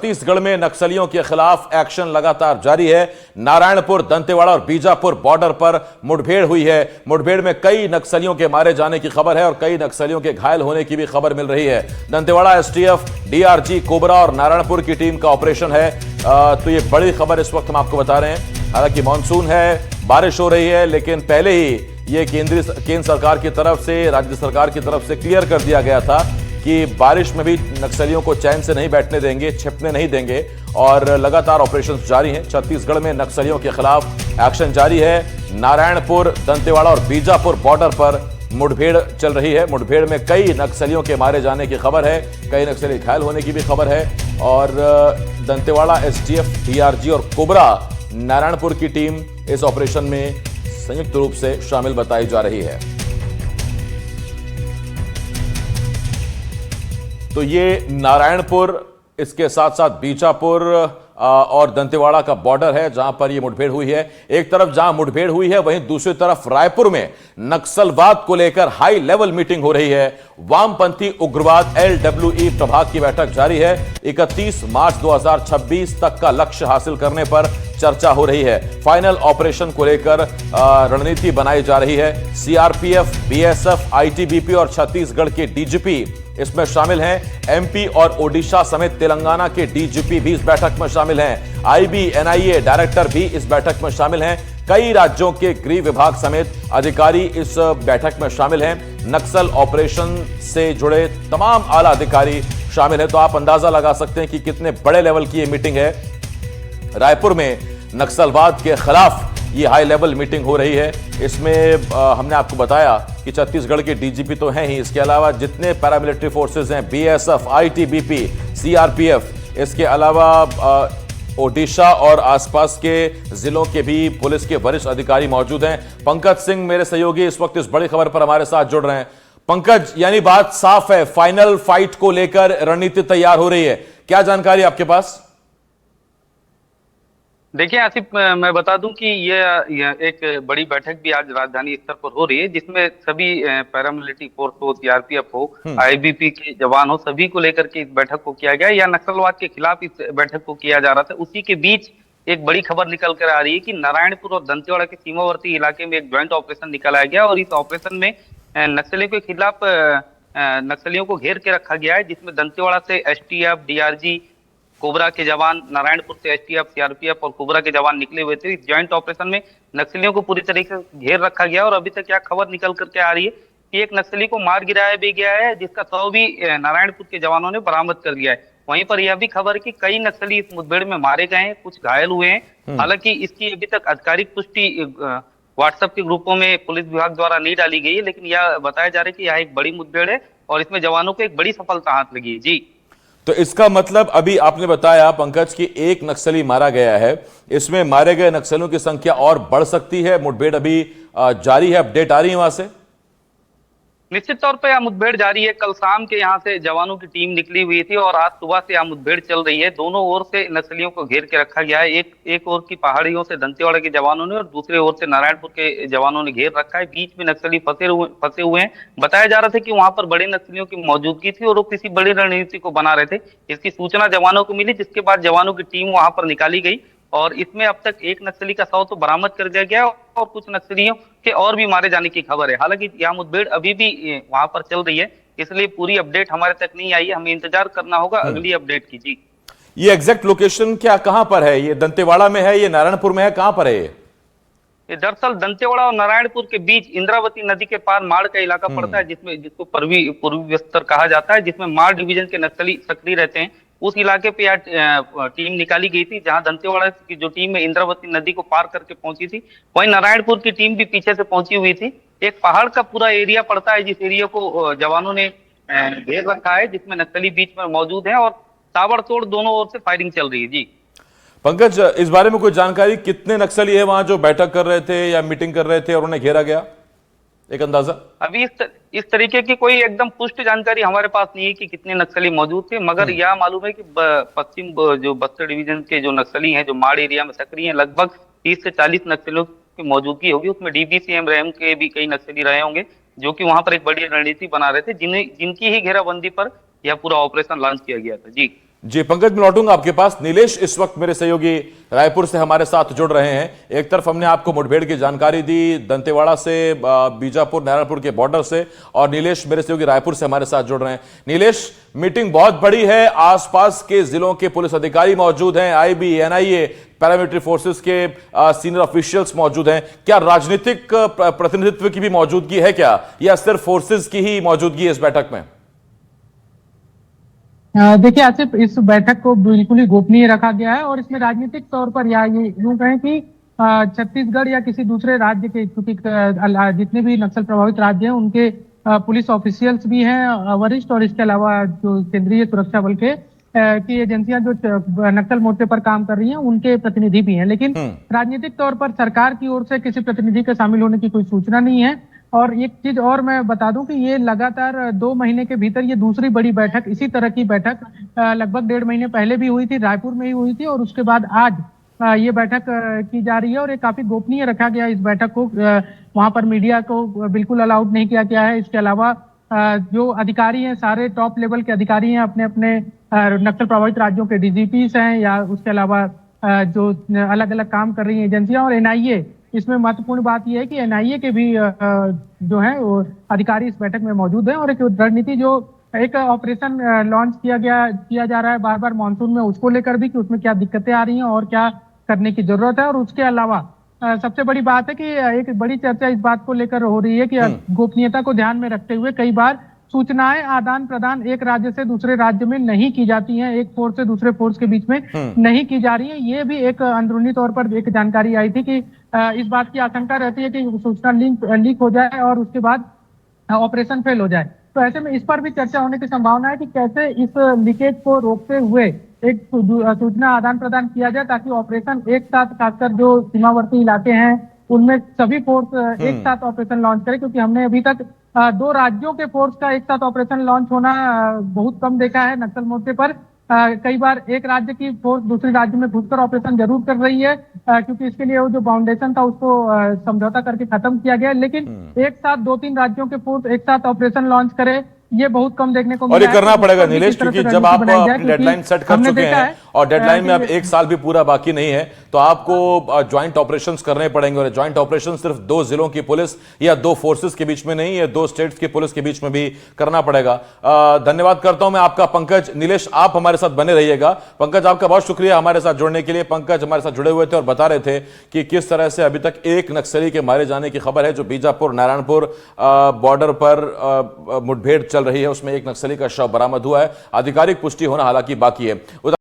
छत्तीसगढ़ में नक्सलियों के खिलाफ एक्शन लगातार जारी है। नारायणपुर, दंतेवाड़ा और बीजापुर बॉर्डर पर मुठभेड़ हुई है। मुठभेड़ में कई नक्सलियों के मारे जाने की खबर है और कई नक्सलियों के घायल होने की भी खबर मिल रही है। दंतेवाड़ा एसटीएफ, डीआरजी, कोबरा और नारायणपुर की टीम का ऑपरेशन है। तो ये बड़ी खबर इस वक्त हम आपको बता रहे हैं। हालांकि मानसून है, बारिश हो रही है, लेकिन पहले ही ये केंद्र सरकार की तरफ से, राज्य सरकार की तरफ से क्लियर कर दिया गया था कि बारिश में भी नक्सलियों को चैन से नहीं बैठने देंगे, छिपने नहीं देंगे और लगातार ऑपरेशन जारी हैं। छत्तीसगढ़ में नक्सलियों के खिलाफ एक्शन जारी है। नारायणपुर, दंतेवाड़ा और बीजापुर बॉर्डर पर मुठभेड़ चल रही है। मुठभेड़ में कई नक्सलियों के मारे जाने की खबर है, कई नक्सली घायल होने की भी खबर है और दंतेवाड़ा एसटीएफ, डीआरजी और कोबरा नारायणपुर की टीम इस ऑपरेशन में संयुक्त रूप से शामिल बताई जा रही है। तो ये नारायणपुर, इसके साथ साथ बीजापुर और दंतेवाड़ा का बॉर्डर है जहां पर यह मुठभेड़ हुई है। एक तरफ जहां मुठभेड़ हुई है, वहीं दूसरी तरफ रायपुर में नक्सलवाद को लेकर हाई लेवल मीटिंग हो रही है। वामपंथी उग्रवाद एलडब्ल्यूई प्रभाग की बैठक जारी है। 31 मार्च 2026 तक का लक्ष्य हासिल करने पर चर्चा हो रही है। फाइनल ऑपरेशन को लेकर रणनीति बनाई जा रही है। सीआरपीएफ, बीएसएफ, आईटीबीपी और छत्तीसगढ़ के डीजीपी इसमें शामिल हैं। एमपी और ओडिशा समेत तेलंगाना के डीजीपी भी इस बैठक में शामिल हैं। आईबी, एनआईए डायरेक्टर भी इस बैठक में शामिल हैं। कई राज्यों के गृह विभाग समेत अधिकारी इस बैठक में शामिल हैं। नक्सल ऑपरेशन से जुड़े तमाम आला अधिकारी शामिल हैं। तो आप अंदाजा लगा सकते हैं कि कितने बड़े लेवल की यह मीटिंग है। रायपुर में नक्सलवाद के खिलाफ ये हाई लेवल मीटिंग हो रही है। इसमें हमने आपको बताया कि छत्तीसगढ़ के डीजीपी तो हैं ही, इसके अलावा जितने पैरामिलिट्री फोर्सेस हैं, बीएसएफ, आईटीबीपी, सीआरपीएफ, इसके अलावा ओडिशा और आसपास के जिलों के भी पुलिस के वरिष्ठ अधिकारी मौजूद हैं। पंकज सिंह मेरे सहयोगी इस वक्त इस बड़ी खबर पर हमारे साथ जुड़ रहे हैं। पंकज, यानी बात साफ है, फाइनल फाइट को लेकर रणनीति तैयार हो रही है। क्या जानकारी आपके पास? देखिए आसिफ, मैं बता दूं कि ये एक बड़ी बैठक भी आज राजधानी स्तर पर हो रही है, जिसमें सभी पैरामिलिट्री फोर्स हो, सीआरपीएफ हो, आईबीपी के जवान हो, सभी को लेकर के इस बैठक को किया गया या नक्सलवाद के खिलाफ इस बैठक को किया जा रहा था। उसी के बीच एक बड़ी खबर निकल कर आ रही है कि नारायणपुर और दंतेवाड़ा के सीमावर्ती इलाके में एक ज्वाइंट ऑपरेशन निकाला गया और इस ऑपरेशन में नक्सलियों के खिलाफ नक्सलियों को घेर के रखा गया है, जिसमें दंतेवाड़ा से एसटीएफ, डीआरजी, कोबरा के जवान, नारायणपुर से एसटीएफ, सीआरपीएफ और कोबरा के जवान निकले हुए थे। इस ज्वाइंट ऑपरेशन में नक्सलियों को पूरी तरीके से घेर रखा गया और अभी तक क्या खबर निकल करके आ रही है कि एक नक्सली को मार गिराया भी गया है, जिसका शव भी नारायणपुर के जवानों ने बरामद कर लिया है। वहीं पर यह भी खबर है कि कई नक्सली इस मुठभेड़ में मारे गए हैं, कुछ घायल हुए हैं। हालांकि इसकी अभी तक आधिकारिक पुष्टि व्हाट्सएप के ग्रुपों में पुलिस विभाग द्वारा नहीं डाली गई है, लेकिन यह बताया जा रहा है कि यह एक बड़ी मुठभेड़ है और इसमें जवानों को एक बड़ी सफलता हाथ लगी है। जी, तो इसका मतलब अभी आपने बताया पंकज कि एक नक्सली मारा गया है, इसमें मारे गए नक्सलियों की संख्या और बढ़ सकती है? मुठभेड़ अभी जारी है, अपडेट आ रही है वहां से? निश्चित तौर पर यह मुठभेड़ जारी है। कल शाम के यहाँ से जवानों की टीम निकली हुई थी और आज सुबह से यह मुठभेड़ चल रही है। दोनों ओर से नक्सलियों को घेर के रखा गया है। एक ओर की पहाड़ियों से दंतेवाड़ा के जवानों ने और दूसरे ओर से नारायणपुर के जवानों ने घेर रखा है। बीच में नक्सली फंसे हुए हैं। बताया जा रहा था कि वहां पर बड़े नक्सलियों की मौजूदगी थी और वो किसी बड़ी रणनीति को बना रहे थे। इसकी सूचना जवानों को मिली, जिसके बाद जवानों की टीम वहां पर निकाली गई और इसमें अब तक एक नक्सली का शव तो बरामद कर दिया गया और कुछ नक्सलियों के और भी मारे जाने की खबर है। हालांकि यह मुठभेड़ अभी भी वहां पर चल रही है, इसलिए पूरी अपडेट हमारे तक नहीं आई है। हमें इंतजार करना होगा अगली अपडेट की। जी, ये एग्जैक्ट लोकेशन क्या, कहां पर है? ये दंतेवाड़ा में है, ये नारायणपुर में है, कहां पर है ये? दरअसल दंतेवाड़ा और नारायणपुर के बीच इंद्रावती नदी के पार माड़ का इलाका पड़ता है, जिसको पूर्वी बस्तर कहा जाता है, जिसमें माड़ डिवीजन के नक्सली सक्रिय रहते हैं। उस इलाके पे टीम निकाली गई थी, जहां दंतेवाड़ा की जो टीम है इंद्रावती नदी को पार करके पहुंची थी। वहीं नारायणपुर की टीम भी पीछे से पहुंची हुई थी। एक पहाड़ का पूरा एरिया पड़ता है, जिस एरिया को जवानों ने घेर रखा है, जिसमें नक्सली बीच में मौजूद है और ताबड़तोड़ दोनों ओर से फायरिंग चल रही है। जी पंकज, इस बारे में कोई जानकारी, कितने नक्सली है वहां जो बैठक कर रहे थे या मीटिंग कर रहे थे और उन्हें घेरा गया? एक अंदाजा? अभी इस तरीके की कोई एकदम पुष्ट जानकारी हमारे पास नहीं है कि कितने नक्सली मौजूद थे, मगर यह मालूम है कि पश्चिम जो बस्तर डिवीजन के जो नक्सली हैं, जो माड़ एरिया में सक्रिय हैं, लगभग 30 से 40 नक्सलियों की मौजूदगी होगी। उसमें डीबीसीएम रैम के भी कई नक्सली रहे होंगे, जो कि वहां पर एक बड़ी रणनीति बना रहे थे, जिनकी ही घेराबंदी पर यह पूरा ऑपरेशन लॉन्च किया गया था। जी, जी पंकज, मैं लौटूंगा आपके पास। नीलेश इस वक्त मेरे सहयोगी रायपुर से हमारे साथ जुड़ रहे हैं। एक तरफ हमने आपको मुठभेड़ की जानकारी दी दंतेवाड़ा से, बीजापुर नारायणपुर के बॉर्डर से, और नीलेश मेरे सहयोगी रायपुर से हमारे साथ जुड़ रहे हैं। नीलेश, मीटिंग बहुत बड़ी है, आसपास के जिलों के पुलिस अधिकारी मौजूद हैं, आईबी, एनआईए, पैरामिलिट्री फोर्सेस के सीनियर ऑफिशियल्स मौजूद हैं। क्या राजनीतिक प्रतिनिधित्व की भी मौजूदगी है क्या, या सिर्फ फोर्सेस की ही मौजूदगी है इस बैठक में? देखिए आसिफ, इस बैठक को बिल्कुल ही गोपनीय रखा गया है और इसमें राजनीतिक तौर पर या ये यूं कहें कि छत्तीसगढ़ या किसी दूसरे राज्य के, क्योंकि जितने भी नक्सल प्रभावित राज्य हैं उनके पुलिस ऑफिशियल्स भी हैं वरिष्ठ, और इसके अलावा जो केंद्रीय सुरक्षा बल के की एजेंसियां जो नक्सल मोर्चे पर काम कर रही हैं उनके प्रतिनिधि भी हैं। लेकिन राजनीतिक तौर पर सरकार की ओर से किसी प्रतिनिधि के शामिल होने की कोई सूचना नहीं है। और एक चीज और मैं बता दूं कि ये लगातार 2 महीने के भीतर ये दूसरी बड़ी बैठक, इसी तरह की बैठक लगभग 1.5 महीने पहले भी हुई थी, रायपुर में ही हुई थी, और उसके बाद आज ये बैठक की जा रही है। और ये काफी गोपनीय रखा गया है इस बैठक को, वहां पर मीडिया को बिल्कुल अलाउड नहीं किया गया है। इसके अलावा जो अधिकारी हैं, सारे टॉप लेवल के अधिकारी हैं, अपने अपने नक्सल प्रभावित राज्यों के डीजीपीस हैं, या उसके अलावा जो अलग अलग काम कर रही हैं एजेंसियां, और एनआईए। इसमें महत्वपूर्ण बात यह है कि एनआईए के भी जो है वो अधिकारी इस बैठक में मौजूद हैं। और एक रणनीति जो एक ऑपरेशन लॉन्च किया जा रहा है बार बार मानसून में, उसको लेकर भी कि उसमें क्या दिक्कतें आ रही हैं और क्या करने की जरूरत है। और उसके अलावा सबसे बड़ी बात है कि एक बड़ी चर्चा इस बात को लेकर हो रही है कि गोपनीयता को ध्यान में रखते हुए कई बार सूचनाएं आदान प्रदान एक राज्य से दूसरे राज्य में नहीं की जाती हैं, एक फोर्स से दूसरे फोर्स के बीच में नहीं की जा रही है। ये भी एक अंदरूनी तौर पर एक जानकारी आई थी कि इस बात की आशंका रहती है कि सूचना लीक हो जाए और उसके बाद ऑपरेशन फेल हो जाए। तो ऐसे में इस पर भी चर्चा होने की संभावना है कि कैसे इस लीकेज को रोकते हुए एक सूचना आदान प्रदान किया जाए, ताकि ऑपरेशन एक साथ, खासकर जो सीमावर्ती इलाके हैं उनमें सभी फोर्स एक साथ ऑपरेशन लॉन्च करें। क्योंकि हमने अभी तक 2 राज्यों के फोर्स का एक साथ ऑपरेशन लॉन्च होना बहुत कम देखा है नक्सल मोर्चे पर। कई बार एक राज्य की फोर्स दूसरे राज्य में घुसकर ऑपरेशन जरूर कर रही है, क्योंकि इसके लिए वो जो बाउंडेशन था उसको समझौता करके खत्म किया गया, लेकिन एक साथ 2-3 राज्यों के फोर्स एक साथ ऑपरेशन लॉन्च करे, ये बहुत कम देखने को मिला। और ये करना पड़ेगा नीलेश, क्योंकि जब आप अपनी डेडलाइन सेट कर चुके हैं और डेडलाइन में अब 1 साल भी पूरा बाकी नहीं है, तो आपको ज्वाइंट ऑपरेशंस करने पड़ेंगे। और ज्वाइंट ऑपरेशन सिर्फ 2 जिलों की पुलिस या 2 फोर्सेस के बीच में नहीं है, 2 स्टेट्स की पुलिस के बीच में भी करना पड़ेगा। धन्यवाद करता हूं मैं आपका पंकज। नीलेश, आप हमारे साथ बने रहिएगा। पंकज, आपका बहुत शुक्रिया हमारे साथ जुड़ने के लिए। पंकज हमारे साथ जुड़े हुए थे और बता रहे थे कि किस तरह से अभी तक एक नक्सली के मारे जाने की खबर है, जो बीजापुर नारायणपुर बॉर्डर पर मुठभेड़ चल रही है, उसमें एक नक्सली का शव बरामद हुआ है। आधिकारिक पुष्टि होना हालांकि बाकी है।